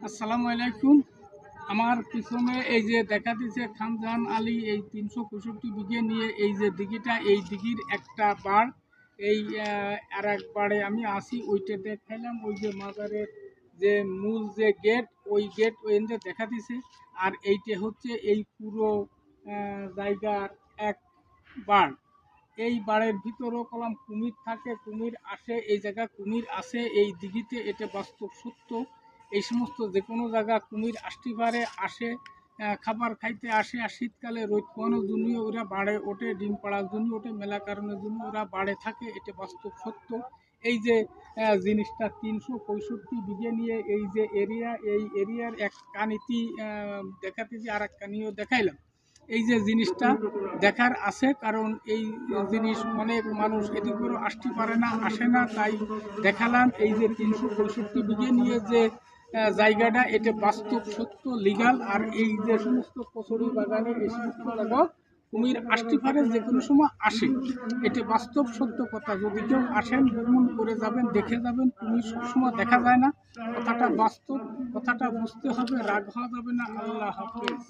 আসসালামু আলাইকুম। আমার পিছনে এই যে দেখা দিচ্ছে খানজাহান আলী এই ৩৬৫ বিঘে নিয়ে এই যে দিঘিটা, এই দিঘির একটা বাড়, এই আর এক বাড়ে আমি আসি, ওইটা দেখাইলাম। ওই যে মাজারের যে মূল যে গেট, ওই গেট ওই দেখা দিছে। আর এইটা হচ্ছে এই পুরো জায়গার এক বাড়। এই বাড়ের ভিতরও কলাম কুমির থাকে, কুমির আসে, এই জায়গা কুমির আসে এই দিঘিতে, এটা বাস্তব সত্য। এই সমস্ত যে কোনো জায়গা কুমির আসতে পারে, আসে খাবার খাইতে আসে। আর শীতকালে রোদ পোহানোর জন্য ওরা বাড়ে ওঠে, ডিম পাড়ার জন্য ওঠে, মেলা কারণের জন্য ওরা বাড়ে থাকে, এটা বাস্তব সত্য। এই যে জিনিসটা ৩৬৫ বিঘে নিয়ে এই যে এরিয়া, এই এরিয়ার এক কানিতি দেখাতে যে আর এক কানিও দেখাইলাম। এই যে জিনিসটা দেখার আছে, কারণ এই জিনিস অনেক মানুষ এদিক করে আসতে পারে না, আসে না, তাই দেখালাম। এই যে ৩৬৫ বিঘে নিয়ে যে জায়গাটা, এটা বাস্তব সত্য, লিগাল। আর এই যে সমস্ত কচুরি বাগানে এই সমস্ত জায়গা কুমির আসতে পারে, যে কোনো সময় আসে, এটা বাস্তব সত্য কথা। যদি কেউ আসেন, ভ্রমণ করে যাবেন, দেখে যাবেন, কুমির সবসময় দেখা যায় না, কথাটা বাস্তব, কথাটা বুঝতে হবে, রাগ হওয়া যাবে না। আল্লাহ হাফেজ।